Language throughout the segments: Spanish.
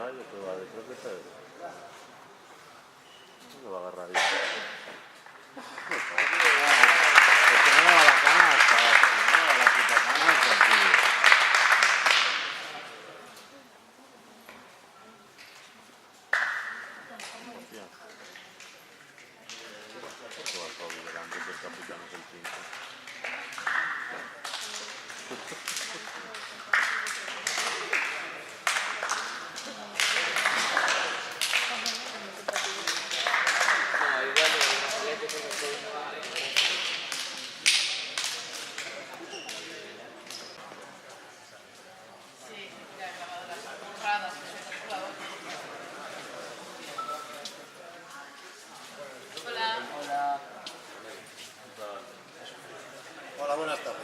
Rayo que va detrás de Pedro. No lo va a agarrar ahí. Porque no va a la canasta, no va a la puta canasta, tío. Hostia. Esto va todo delante que el capitán es el 5. Hola, buenas tardes.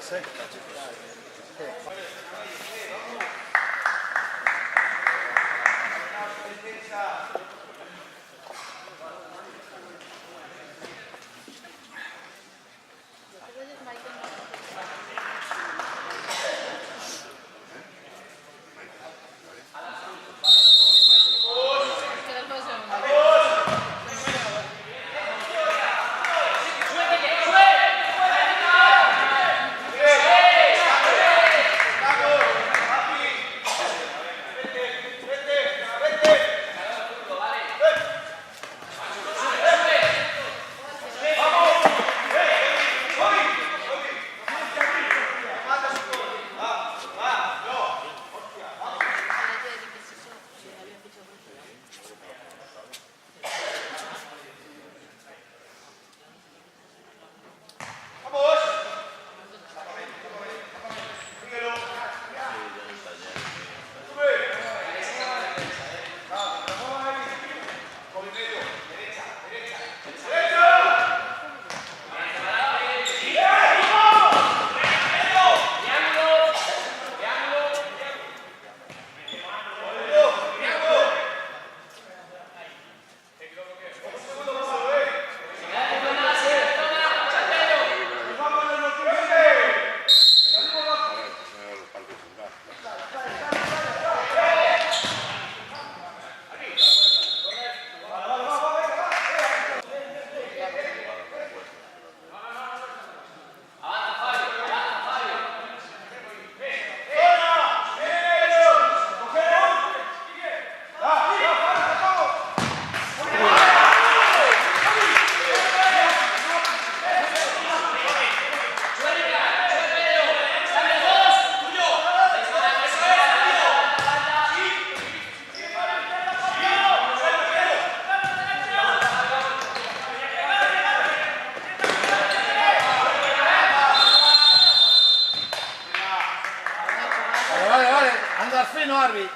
Vale. Andas fino, Arbi.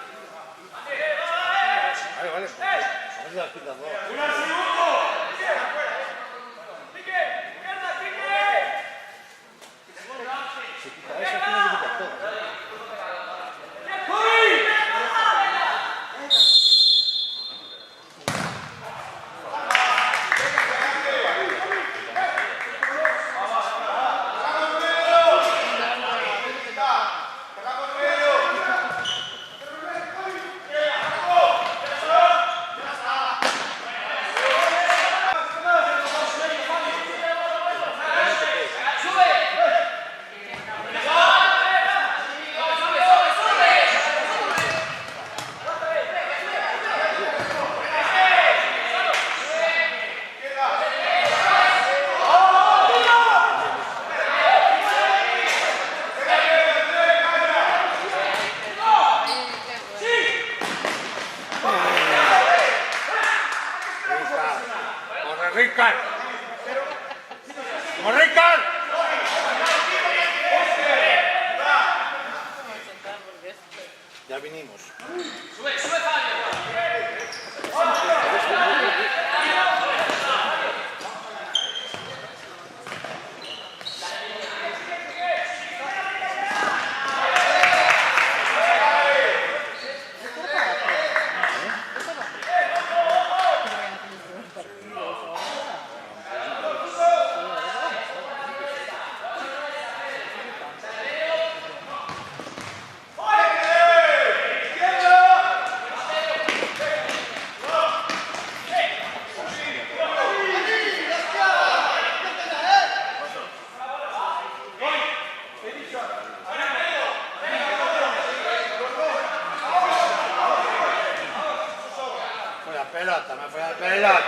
Vale. Vamos a las pintas dos. Se quita eso, aquí no se quita todo. Ricard. ¡Vamos, Ricard! Ya vinimos. Sube, pelota.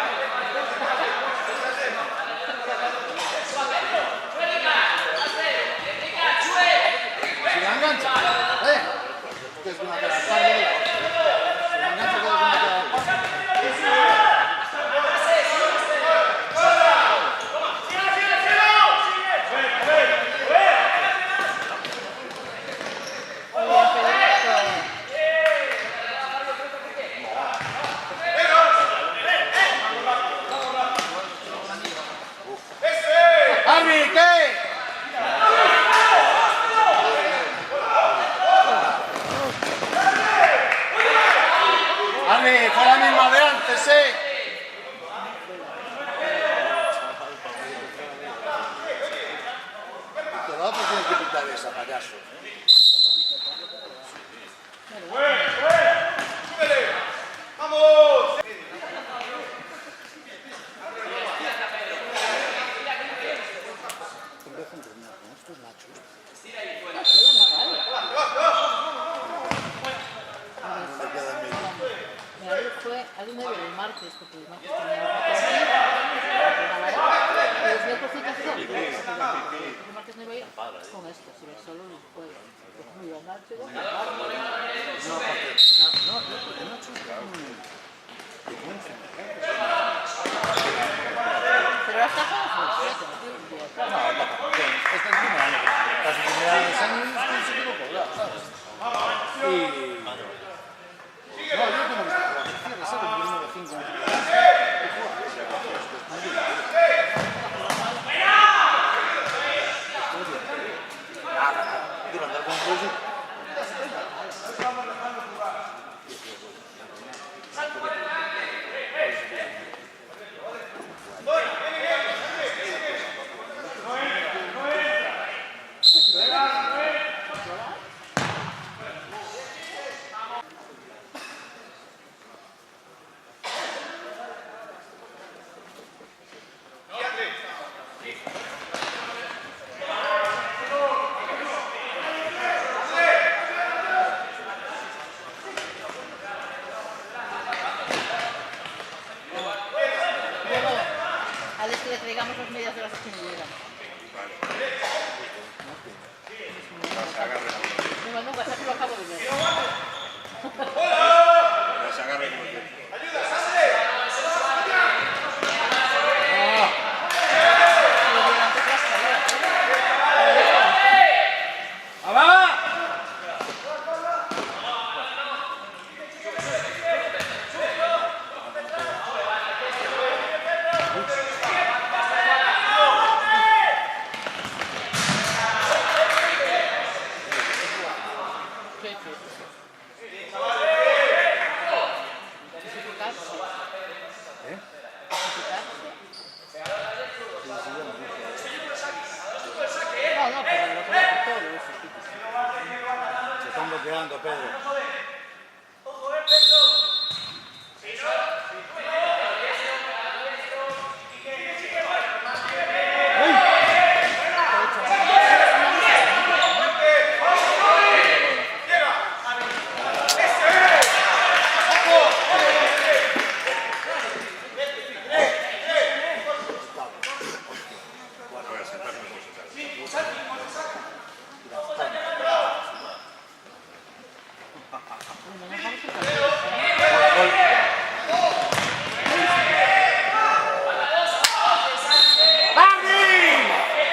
Si la engancha, que es una cara tarde, si la engancha queda una cara. ¡Arbi, qué! ¡Arbi, fue la misma de antes, Te da otro tiene que pitar esa, payaso. ¡Vamos! Alguien me vio el martes, porque el martes tenía el martes no iba a ir con esto, si ves solo el jueves. Me iba a andar, pero No, porque no pero hasta con este último año, casi primeros años conseguimos cobrar, ¿sabes? Y... No, yo tengo visto jugar, cierre, sabe que número 5 durante el concurso. a ver si le traigamos las medias de las que me llegan. No, nunca, ya que lo acabo de ver. Se agarre como que... No, pero lo conozco todo eso. Se están bloqueando, Pedro.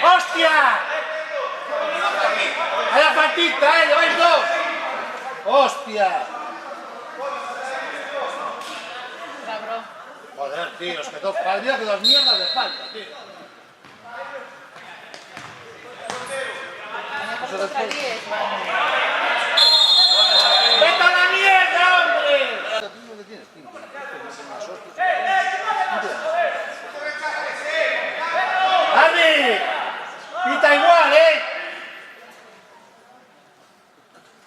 ¡Hostia! ¡Hay la faltita, ¡Lleváis dos! ¡Hostia! Cabrón. Joder, tío, es que valdría que dos mierdas de falta, tío. ¡Vete a la mierda, hombre! ¿Dónde tienes, tío? ¡Arbi! ¡Pita igual,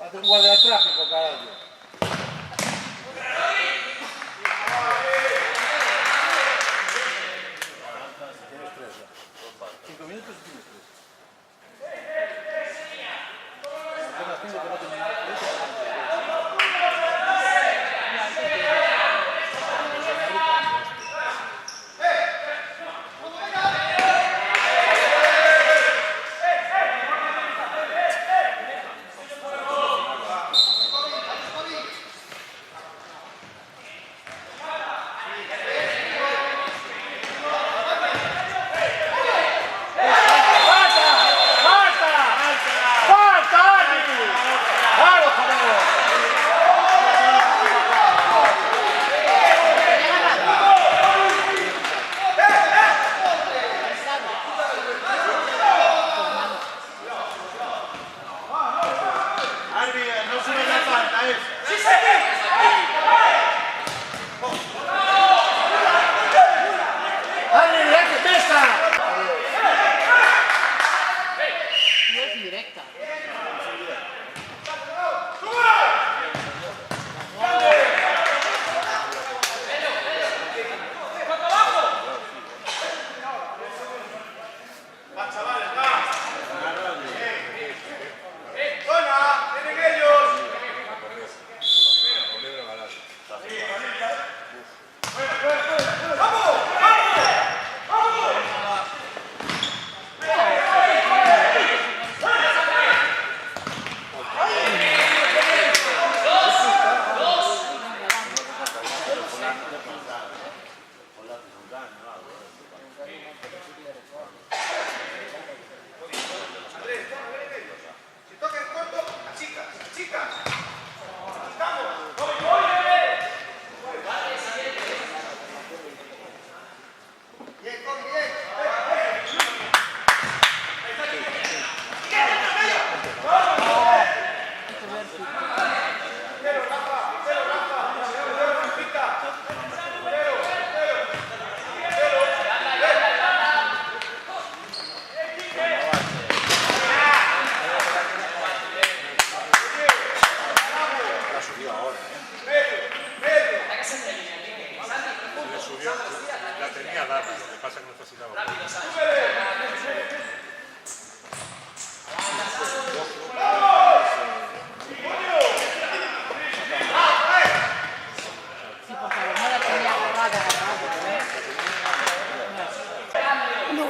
Hace un guardia de tráfico, carajo. Tienes 3 ya. 5 minutos y tienes 3.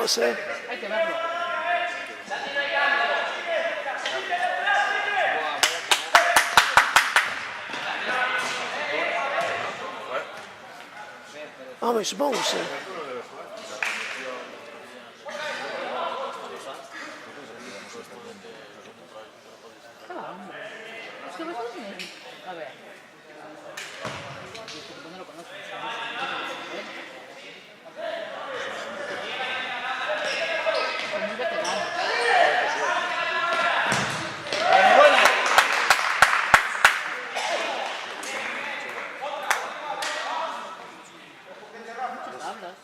Vamos, Hay que verlo. Vamos, vamos. Ah, hombre. Es que vosotros me... A ver. Yo no lo conozco. Es muy veterano. Muchas tablas.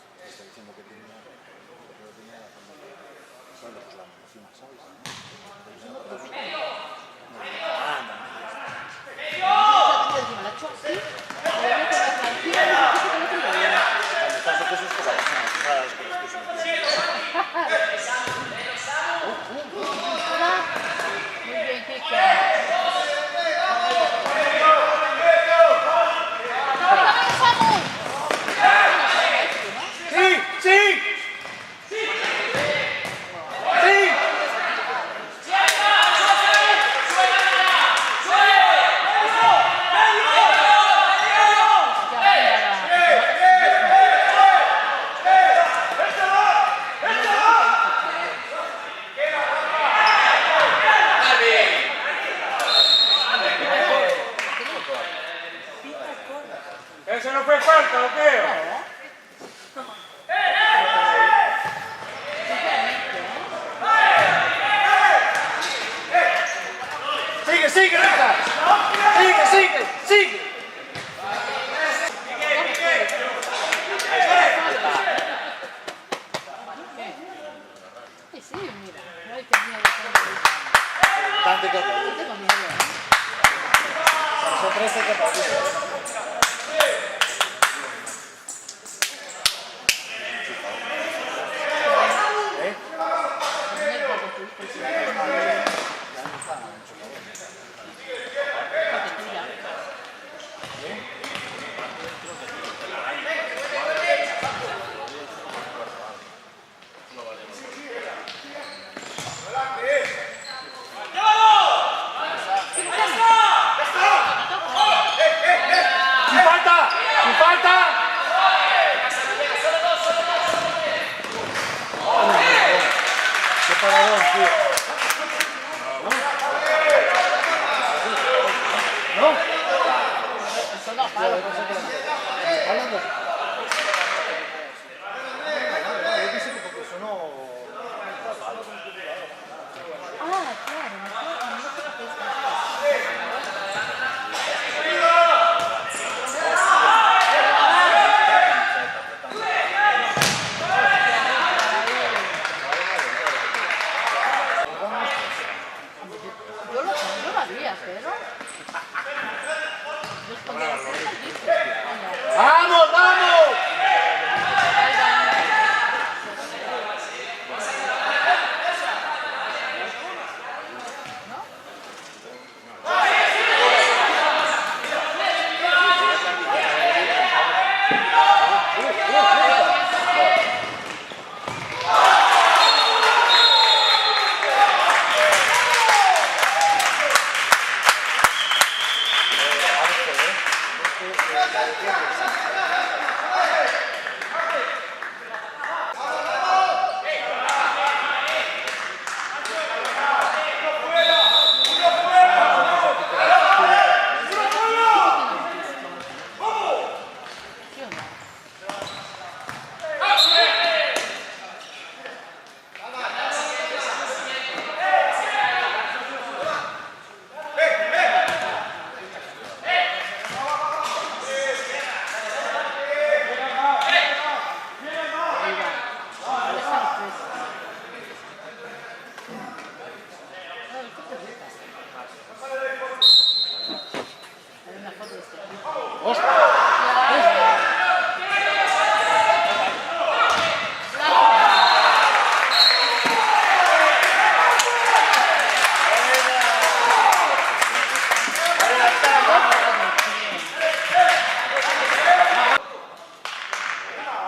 La choque, le meto la tranquila, le meto la tranquila. Muy bien, Kika. ¡Sí! ¡Sí! ¡Sí! ¿Eso no fue falta o qué? ¡Sigue, sigue, Rita! ¡Sigue, sigue, sigue! Sí, mira, no hay que miedo. Tante que No tengo miedo, ¿eh? son 13 que ¡Sin falta! ¡Sin falta! ¡Qué paradón, tío! ¿No? Eso no, palo. Ah, claro, no sé por qué es. Yo lo haría, pero... ¡Vamos, vamos! ¿Sí o no?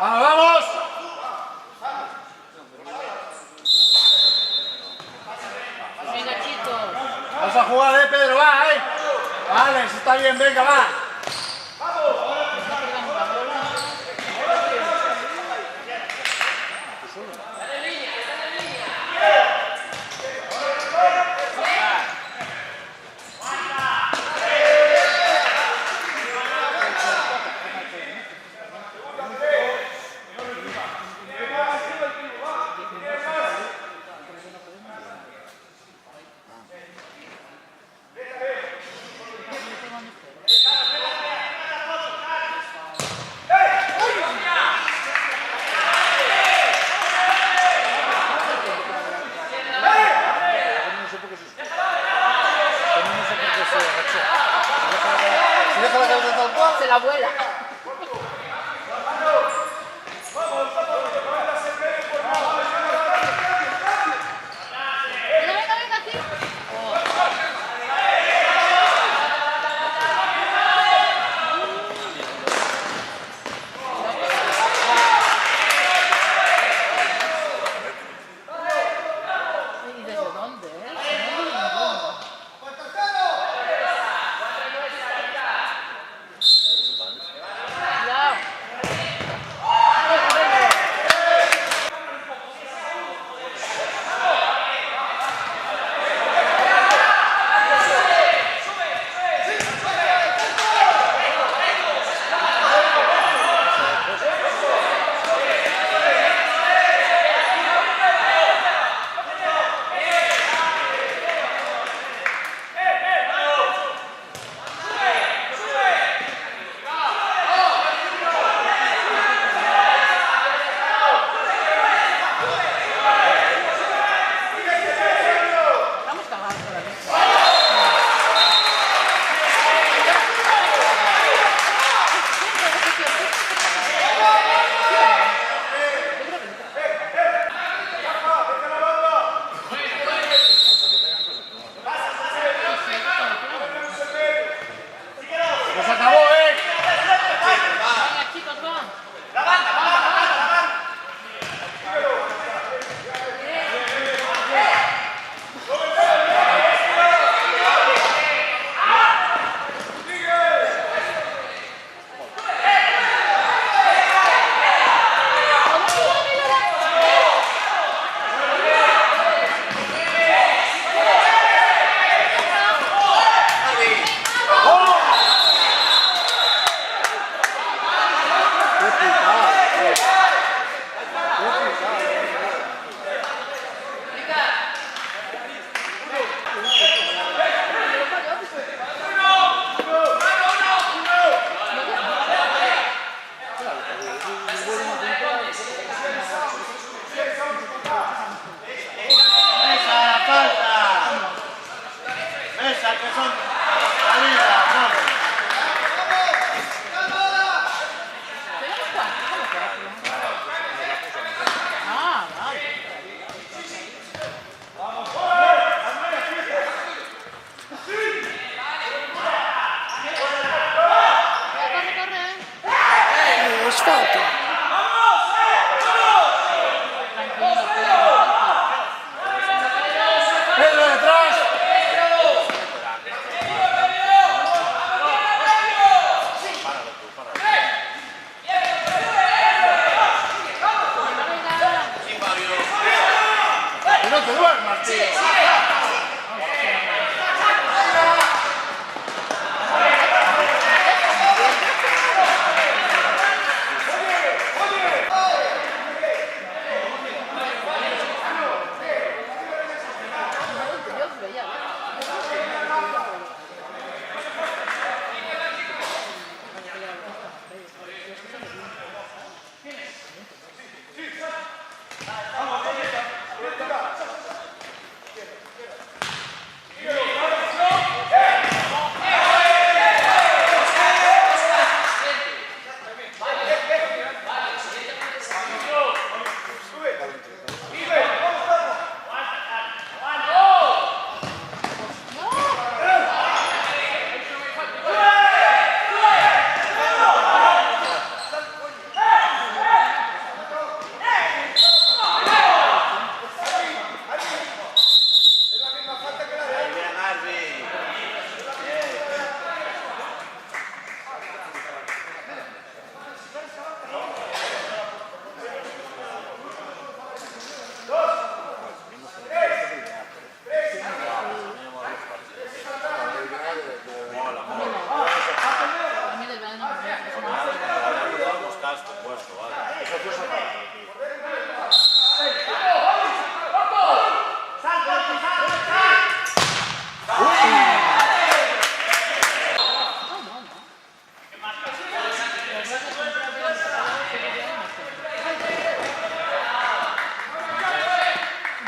¡Vamos, vamos! bien, venga, va. Se la vuela. Venga, venga, aquí. ¿Y desde dónde? Cuidado. Estamos cagados ahora mismo. ¡Ya se acabó, eh! Venga, chicos, va. ¡Mesa, la falta! ¡Mesa, que son salidas, no! Ah, vale. Corre, corre. Es falta. Tranquilo, cuidado. ¡Pedro, detrás! ¡Que no te duermas, tío!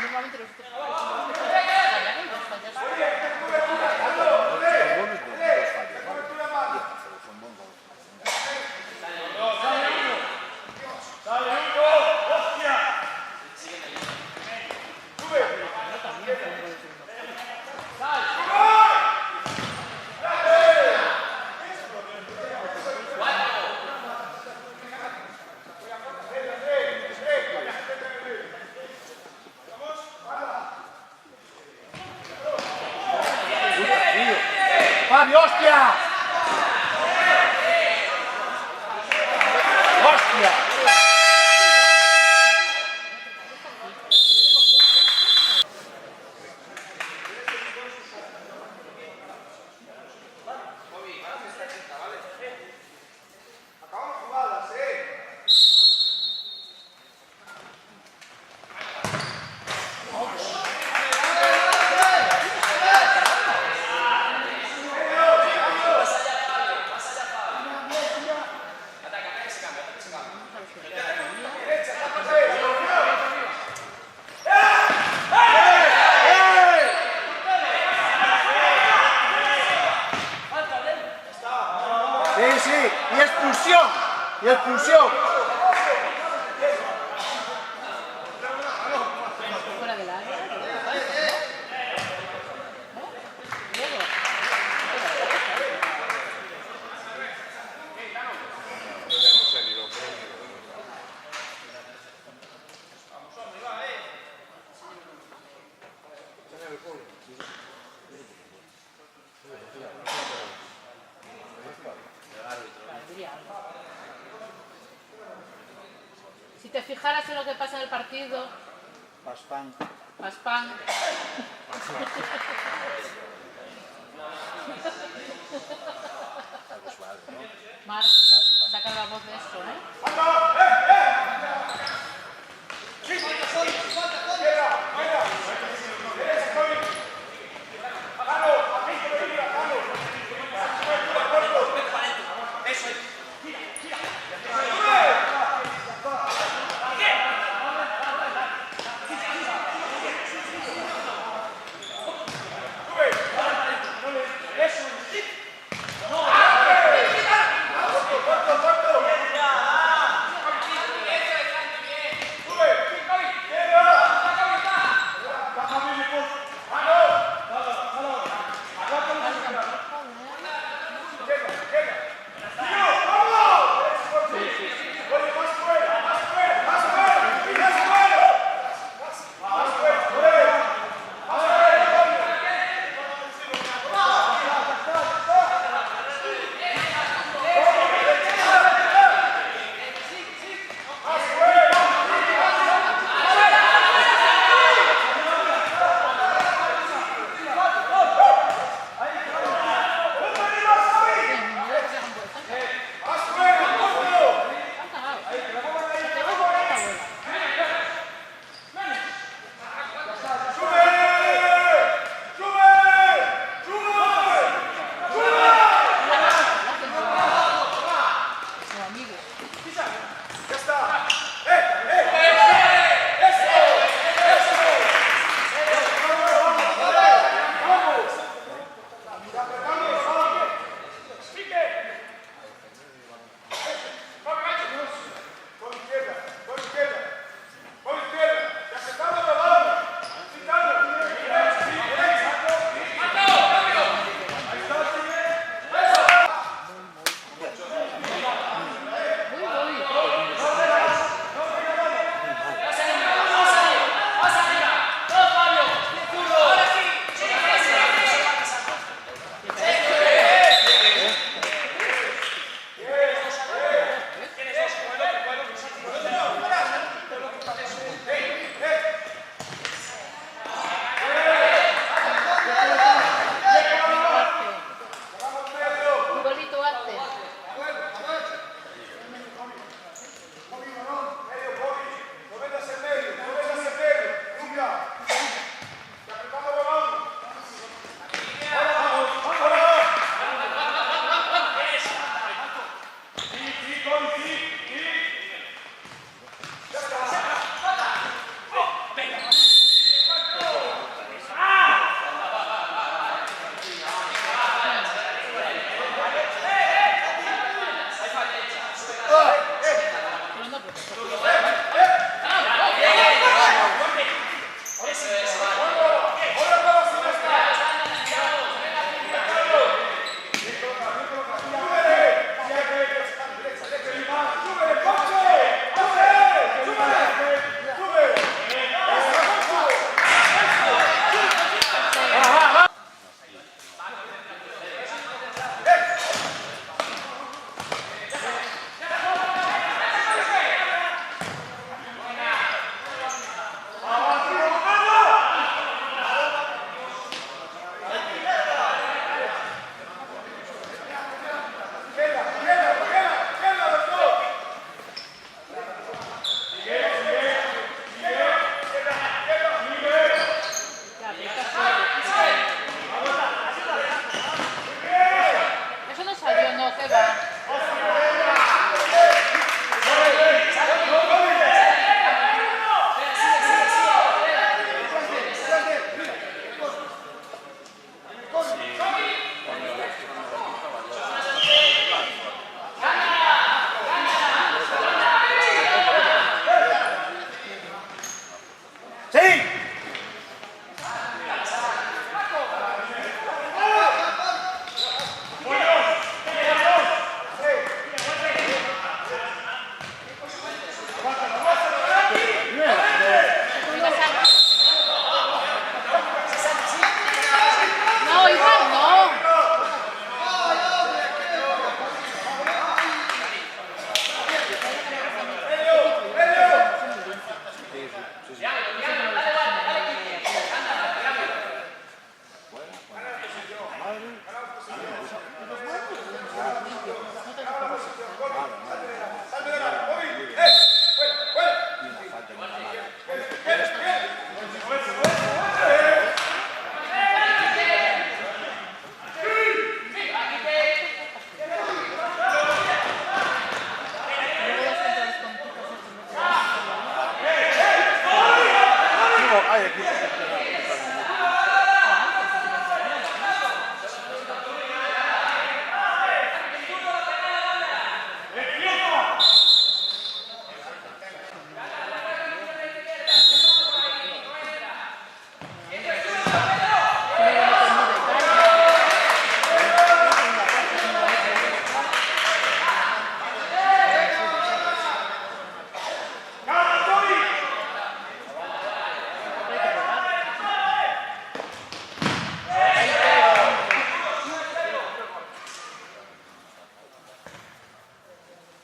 Normalmente los otros ¡Fabio, hostia! ¡Hostia! Sí, sí, y expulsión, y expulsión. fuera del área. Si te fijaras en lo que pasa en el partido, Paspán. Paspán. Marc, saca la voz de esto, ¿eh?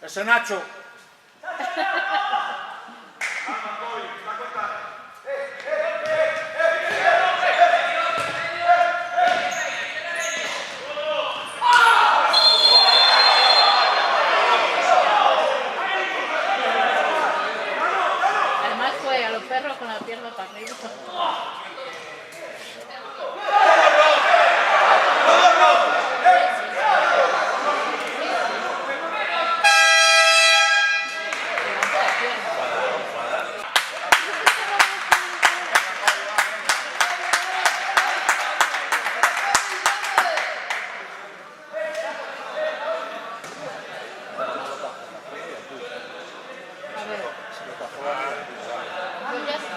Ese Nacho. Además fue a los perros con la pierna para arriba.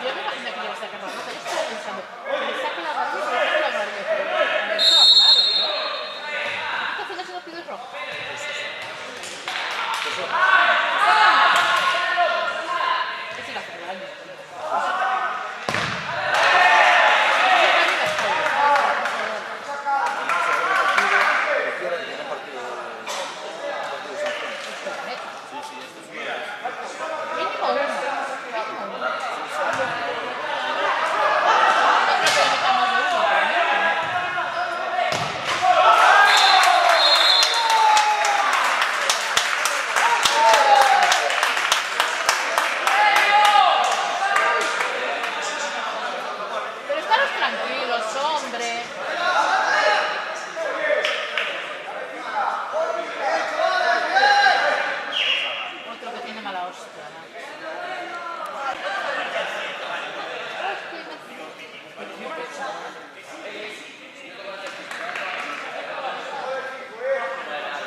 Yo me imagino que iba a sacar la nota. Yo estaba pensando, que le saque la barriga y le saque la barriga. Pero estaba claro, ¿no? ¿Qué al final se nos pide el rojo? Ese era hace daño. Mínimo uno. Mínimo uno. Pero estaros tranquilos, hombre. Otro que tiene mala hostia, ¿no?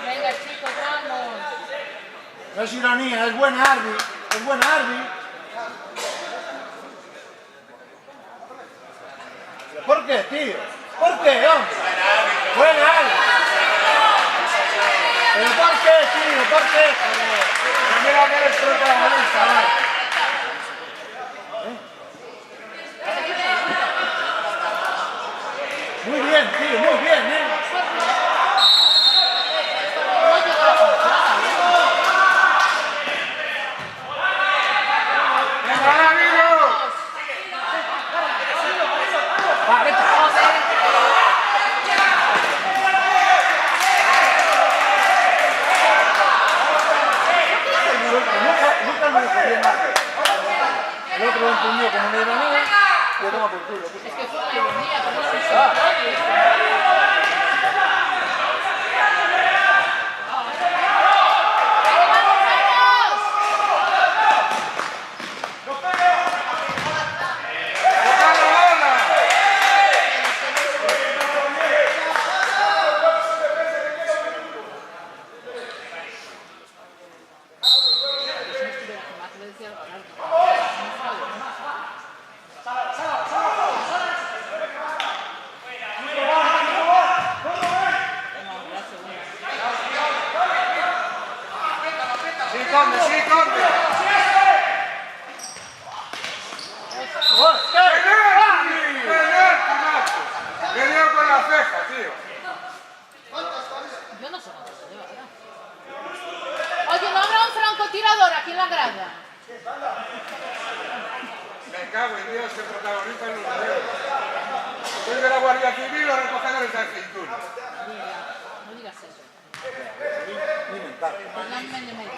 Venga, chicos, vamos. No es ironía, es buena Arby. Es buena Arby. ¿Por qué, tío? ¿Por qué, hombre? Buena Arby. ¿Pero por qué, tío? ¿Por qué? Pero mira que eres protagonista, ¿vale? Muy bien, tío, muy bien, ¿eh? ¡Venga, amigos! Va, vete. Nunca me dejó bien nada. El otro lo empuñó como una ironía y yo toma por culo. Es que fue una ironía, pero no sé si Sí, conde. Me dio con la ceja, tío. yo no sé cuánto se lleva, ¿verdad? Oye, ¿no habrá un francotirador aquí en la grada? Me cago en Dios, que protagonista no lo veo. Soy de la Guardia Civil o recogedores de aceitunas. No digas eso. Ni mental. Pues no me meto.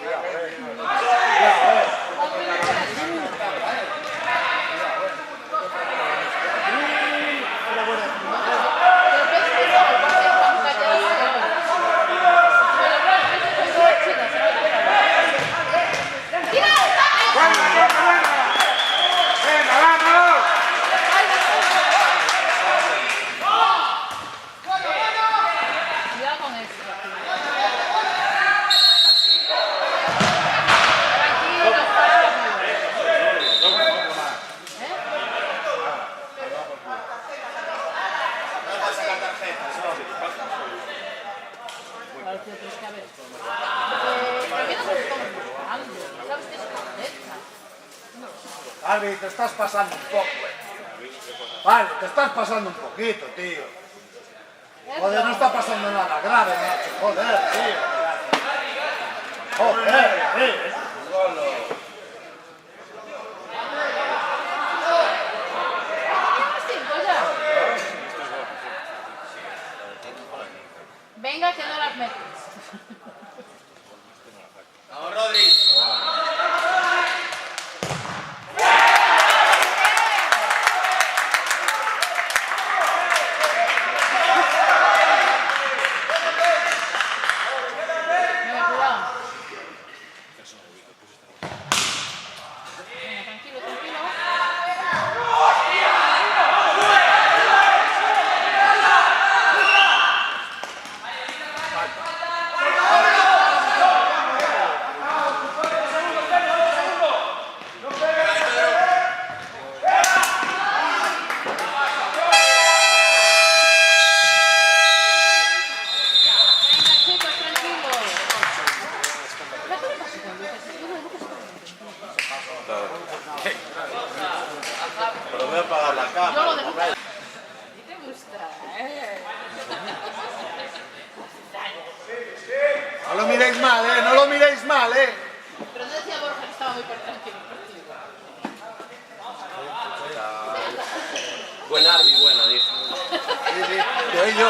Arby, te estás pasando un poco. Vale, te estás pasando un poquito, tío. Joder, no está pasando nada grave, macho. Joder, tío. Oh, Venga, que no las metes. Vamos, Rodri. Venga, cuidado. Venga, tranquilo, tranquilo. Venga, chicos, tranquilo. ¿Qué te pasa con Lucas? Yo no, Lucas está Pero voy a apagar la Yo cámara. lo dejo. ¿Y te gusta? no lo miréis mal, no lo miréis mal, Pero no decía Borja que estaba muy tranquilo el partido. Buen Arby, buena, dice. Sí, sí, yo,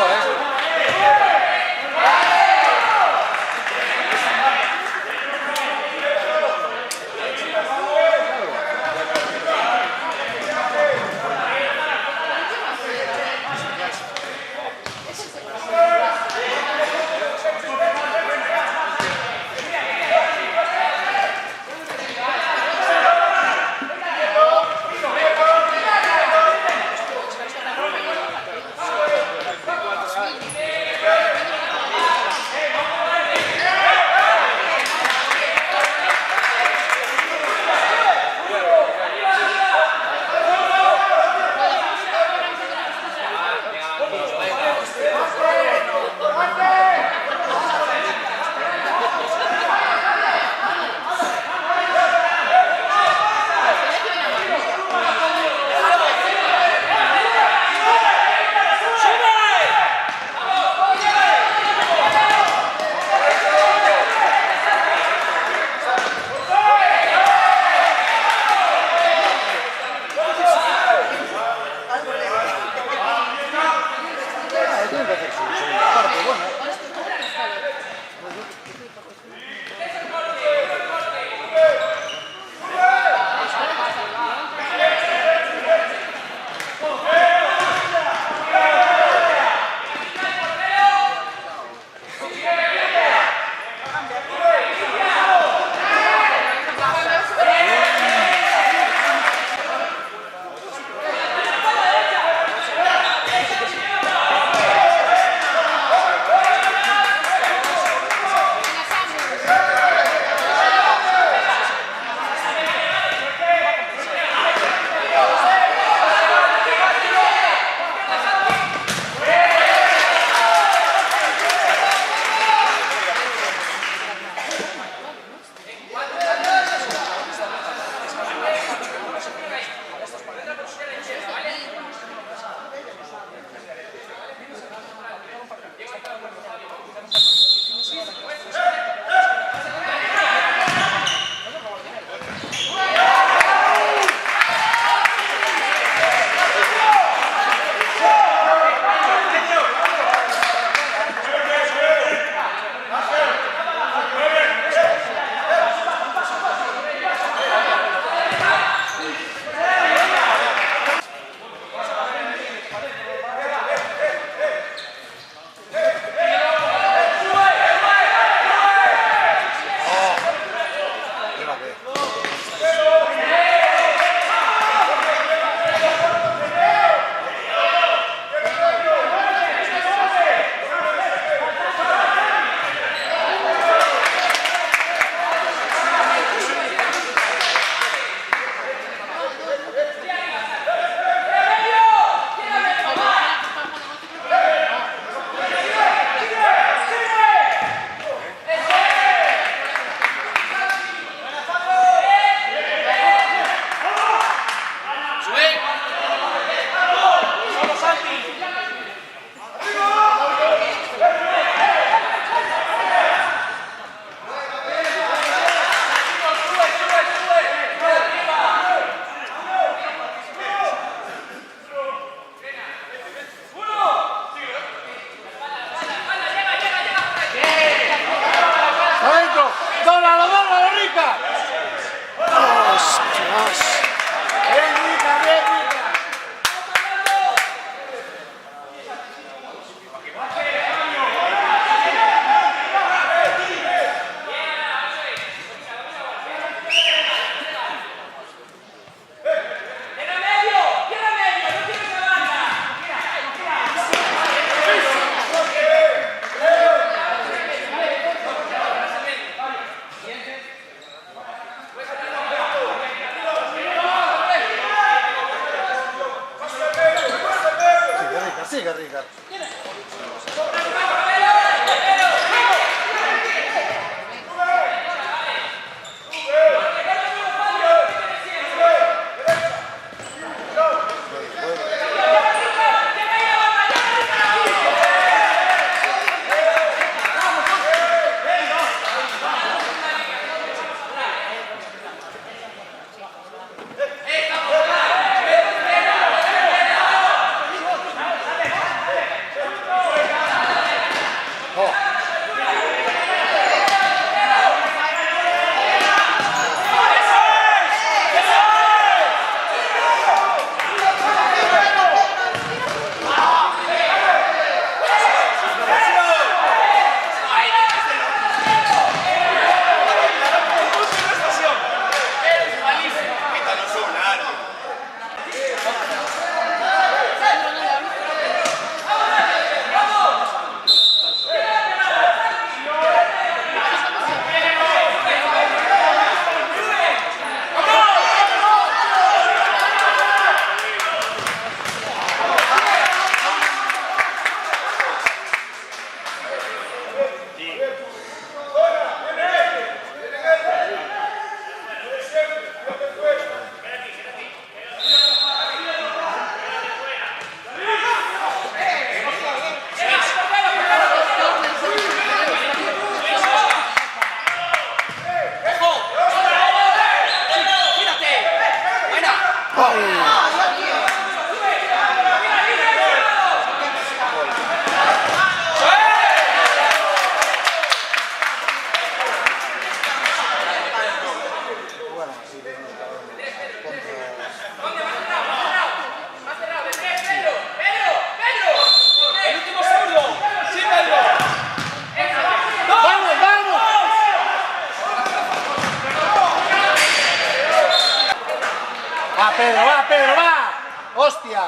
Pedro, va. Hostia.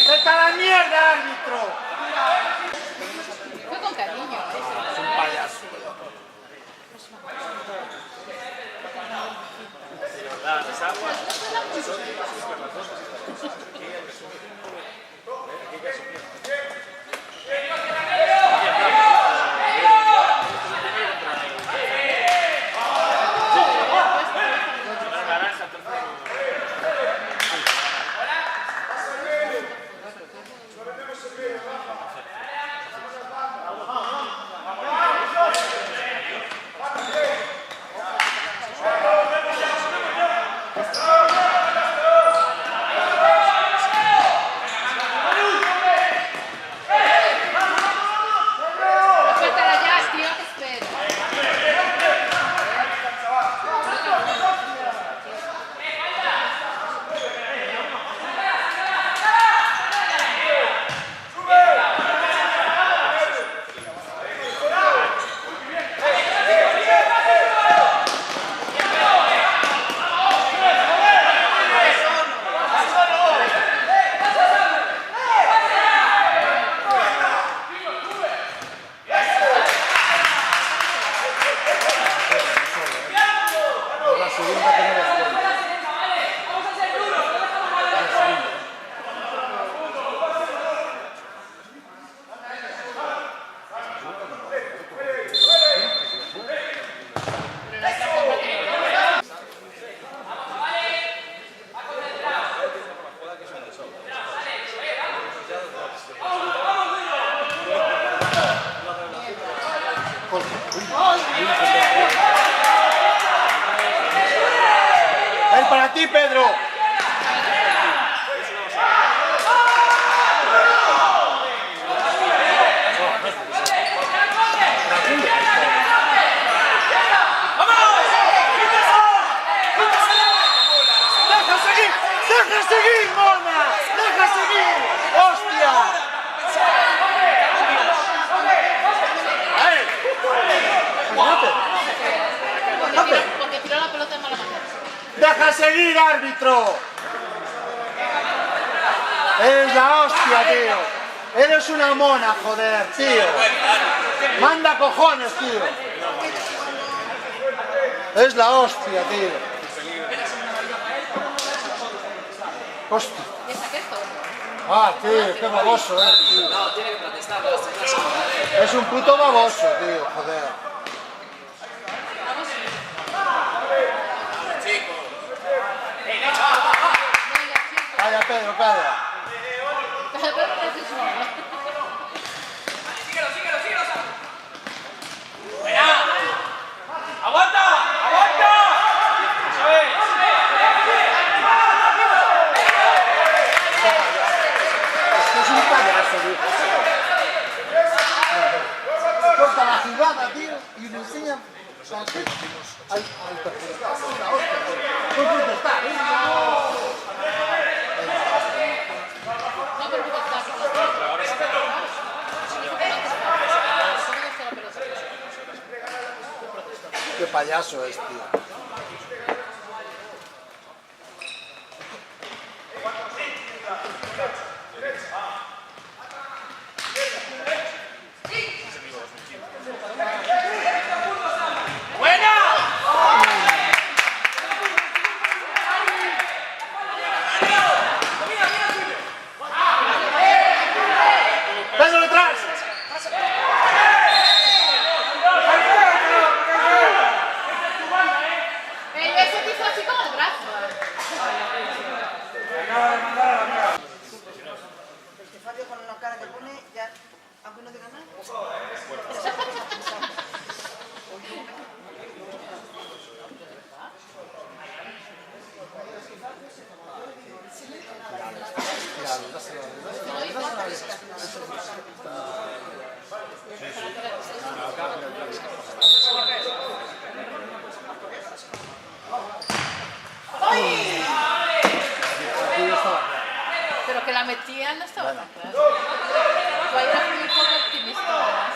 ¡Vete a la mierda, árbitro! Fue con cariño. Es un payaso. Suéltala ya, tío, que espera. La segunda que no les cuento. ¡Ven para ti, Pedro! ¡Deja seguir! ¡Deja seguir, mona! ¡Deja seguir! ¡Hostia! Porque tiró la pelota en mala manera. ¡Deja seguir, árbitro! Eres la hostia, tío. Eres una mona, joder, tío. Manda cojones, tío. Es la hostia, tío. Hostia. Le saqué todo. Ah, tío, qué baboso, tío. No, tiene que protestar, la segunda. Es un puto baboso, tío, joder. Chicos. Venga, chicos. Calla, Pedro, calla. ¡Aguanta! ¡Aguanta! ¡Eso es! Hay perjudicados, la hostia. ¿Por qué está? No, pero porque está aquí. Ahora sí. Qué payaso es, tío. ¡Pedro detrás! Ese piso así como el brazo. Este Fabio con la cara que pone, ya, aunque no diga nada. Pero que la metían no estaba tan claro. Tú ahí eras muy poco optimista, ¿verdad?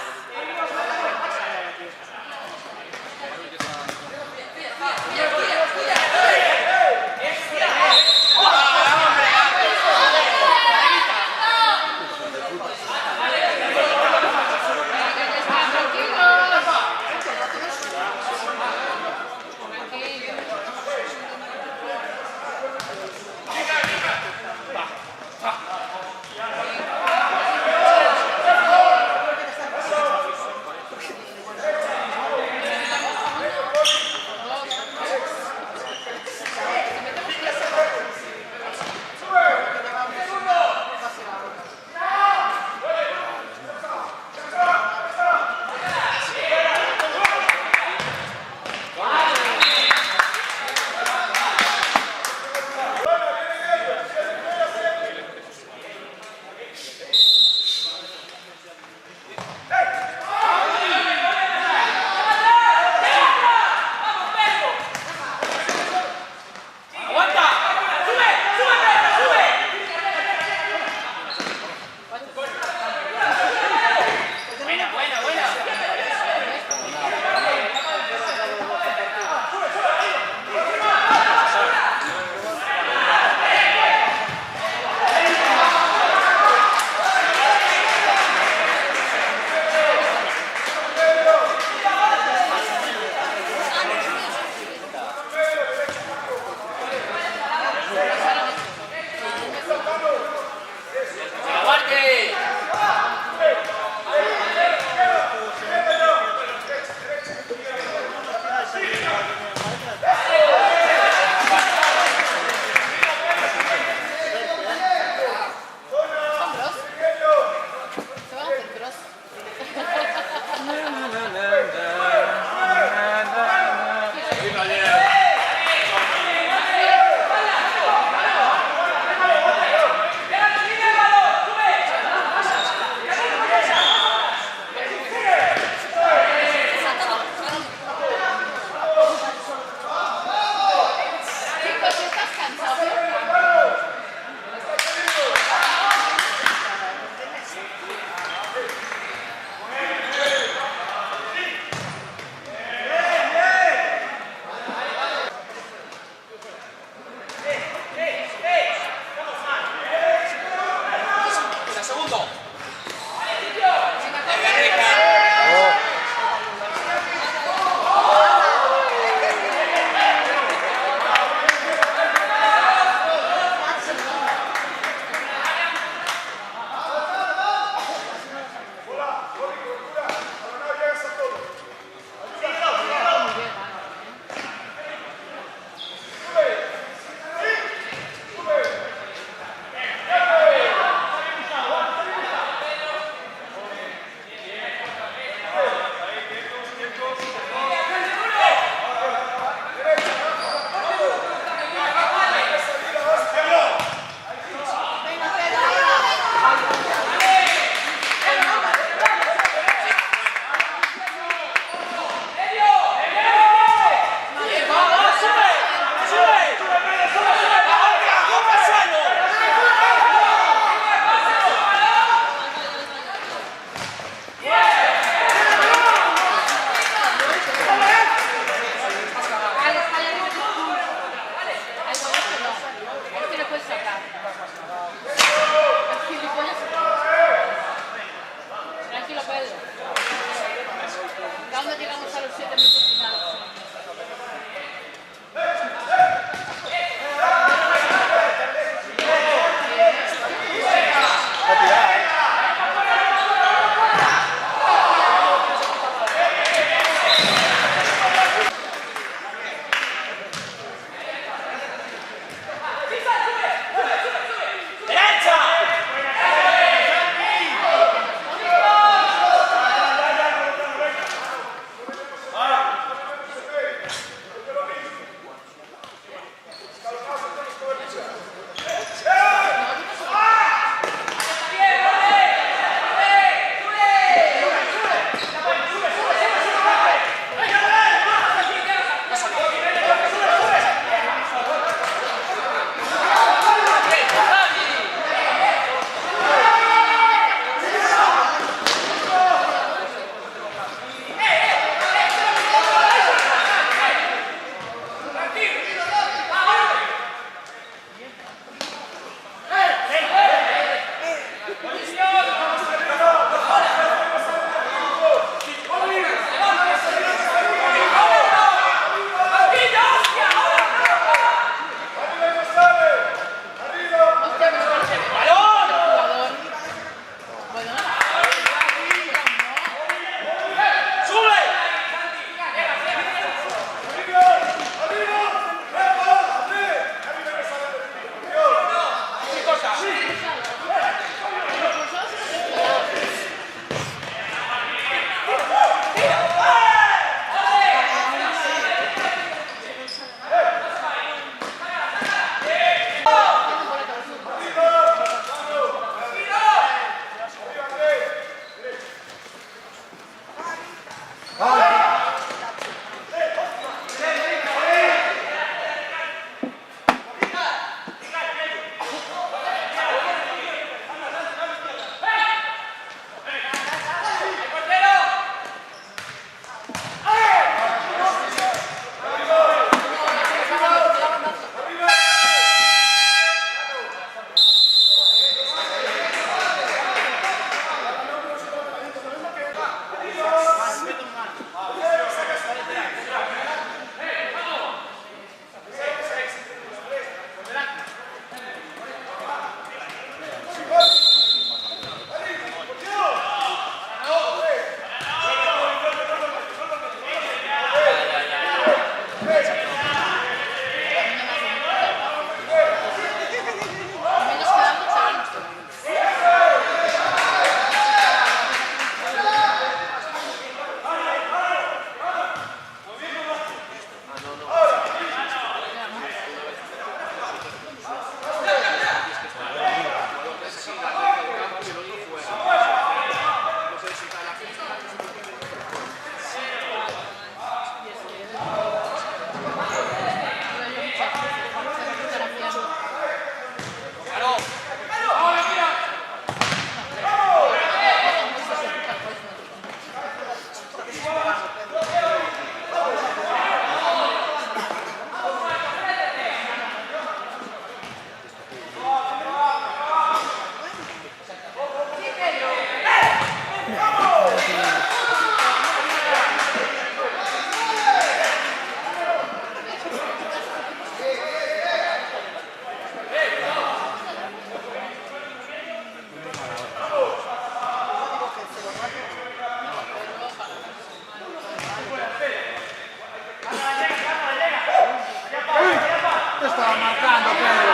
estaba marcando, Pedro.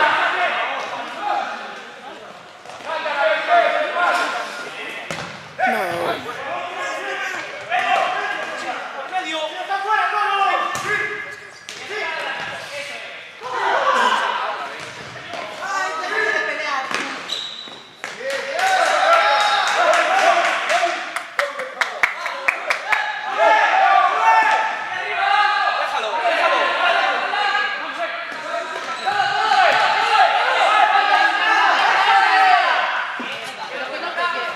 No. Ay, tenemos que pelear. Pero que no te quiero.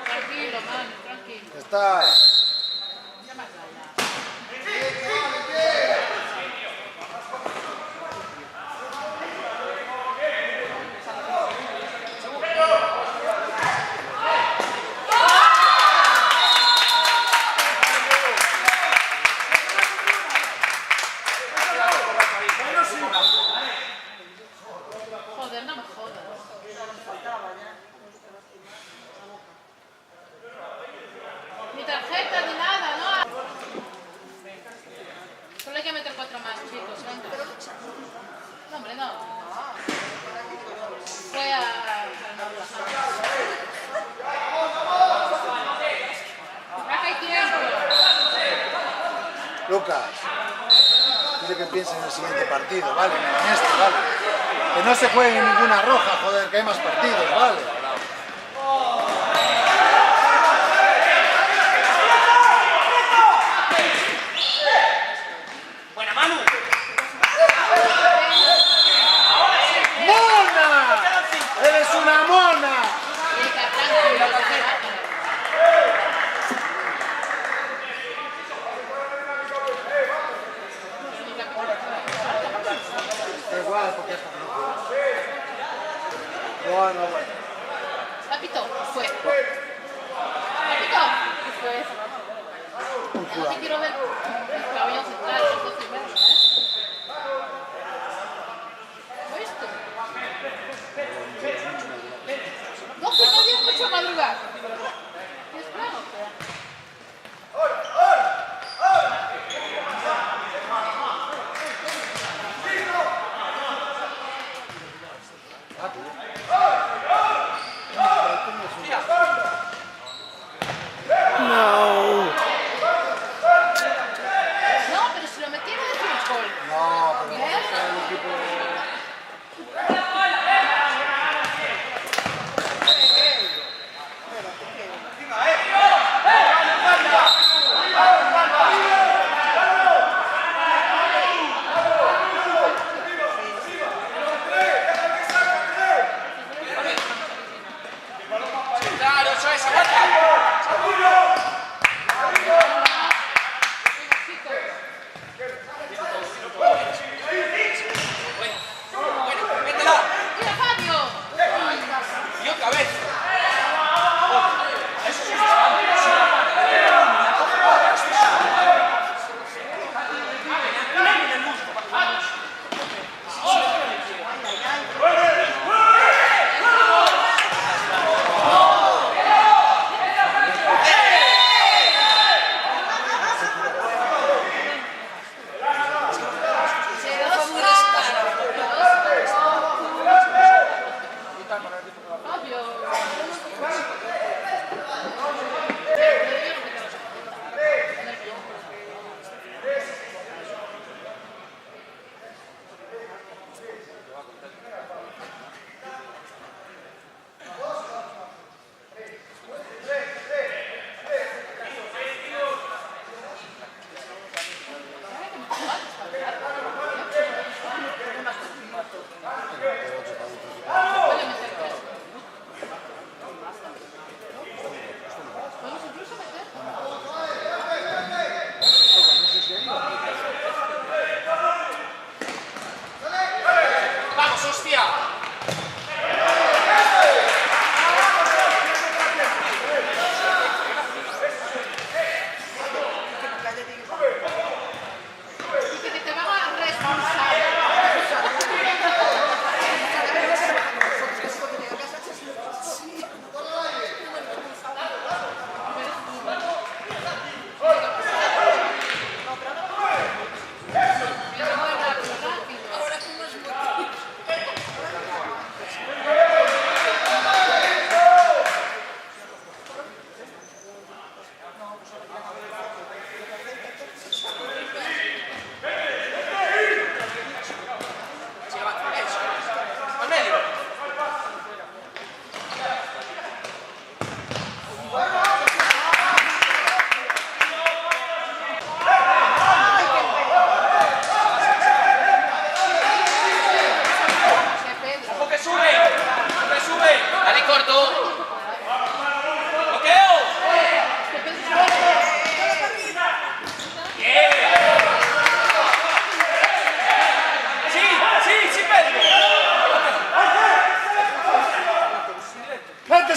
Tranquilo, man, tranquilo. Está. Ya más allá. Joder, no me jodas. Ni tarjeta ni nada, ¿no? Solo hay que meter 4 más, chicos, venga. No, hombre, no. Fue a... Raja y tiempo. Lucas, dice que piensa en el siguiente partido, ¿vale? No en este, ¿vale? Que no se juegue en ninguna roja, joder, que hay más partidos, ¿vale? Buena, Manu. ¡Mona! ¡Eres una mona! Venga, tranquilo, que se va. Da igual, porque esta no. Bueno, bueno. Papito, fue. Papito, fue. No te quiero ver el pabellón central, no te verlo, ¿eh? ¿Oíste? 12:30 es mucho madrugar. ¿Es claro? No. No, pero si lo metieron de fútbol. No, pero ¿Eh? el equipo... Claro, eso es, aguanta. Bueno, métela. ¡Mira, Fabio! Y otra vez.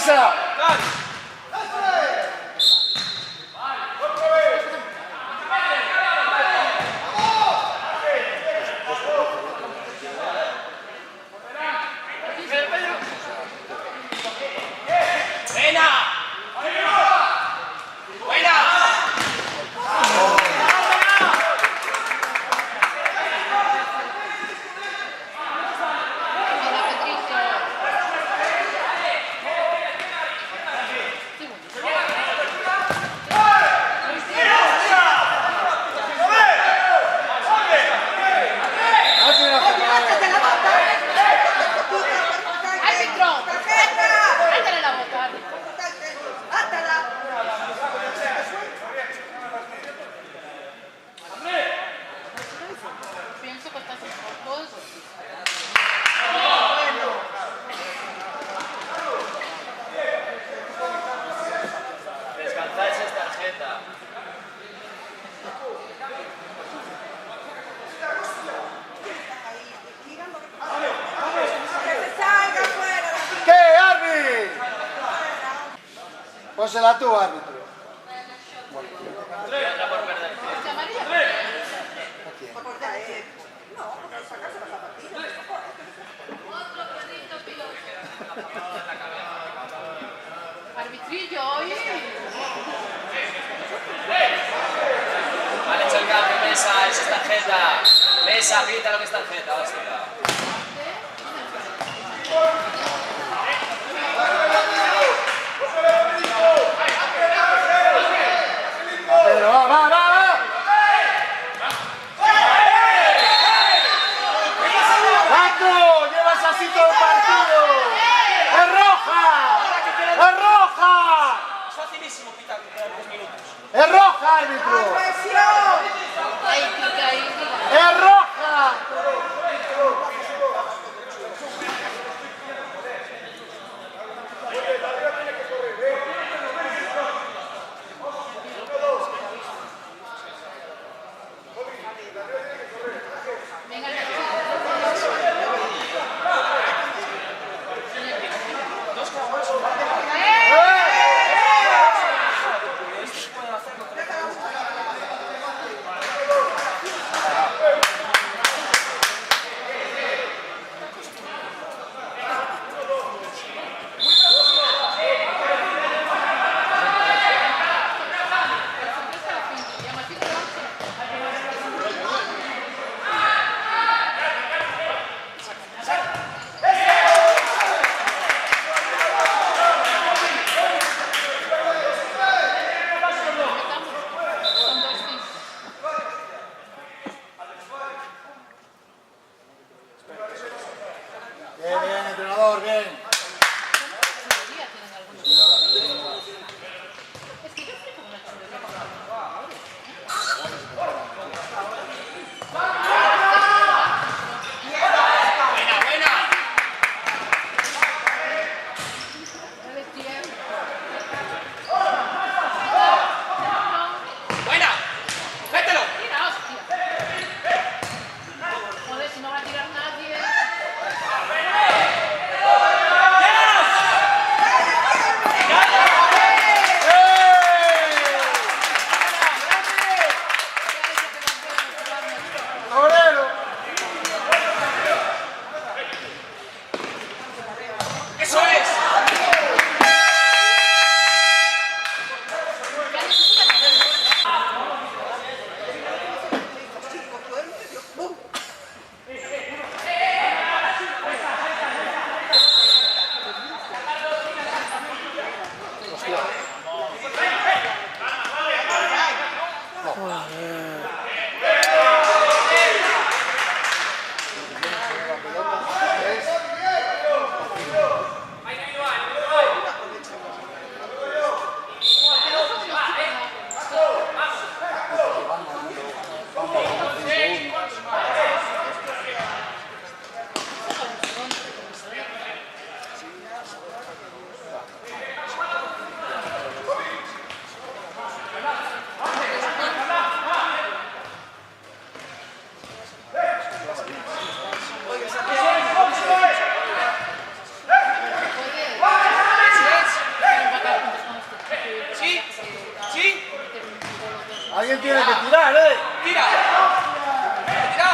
¡Pisa! ¡Buena! ¡Buena! Mira, Patricio. Hazme una jugada. ¡Quítate la bota! ¡Árbitro! ¡Tarjeta! ¡Ándale la boca, árbitro! ¡Átala! Pienso que estás esforzoso. Descansar esa tarjeta. ¡Que se salga fuera! ¿Qué, Arby? Pónsela tú, árbitro. Otra por perder. ¿Se amarilla? ¿A quién? No, porque sacarse las zapatillas. Arbitrillo, oye. Vale, hecho el cambio, Mesa, eso es tarjeta. Mesa, grita lo que es tarjeta, hostia. Pedro, va, va, va, va. ¡Paco! ¡Llevas así todo el partido! ¡Es roja! ¡Es roja! Es facilísimo quitar 3 minutos. ¡Es roja, árbitro! ¡Presión! Ahí, pica, ahí, pica. ¡Es roja! Venga, el Alguien tiene que tirar, ¡Tira! ¡Tira!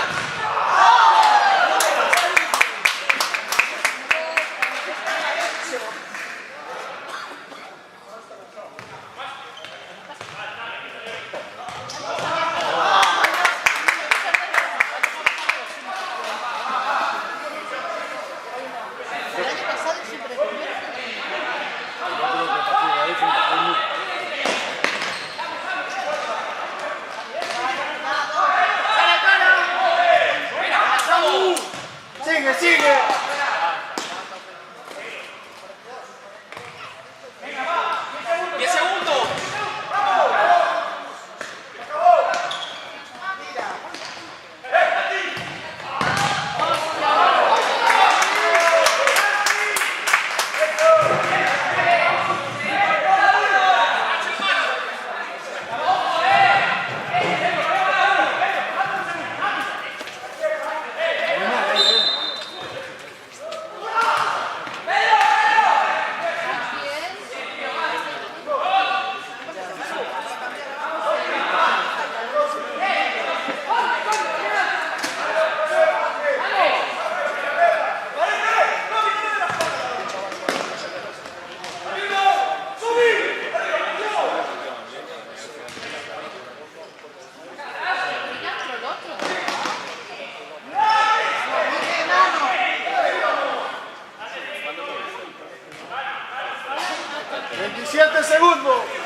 El año pasado siempre primero. Yo creo que a partir de ahí fue muy... ¡Sigue, sigue! 10 segundos. El otro. 27 segundos.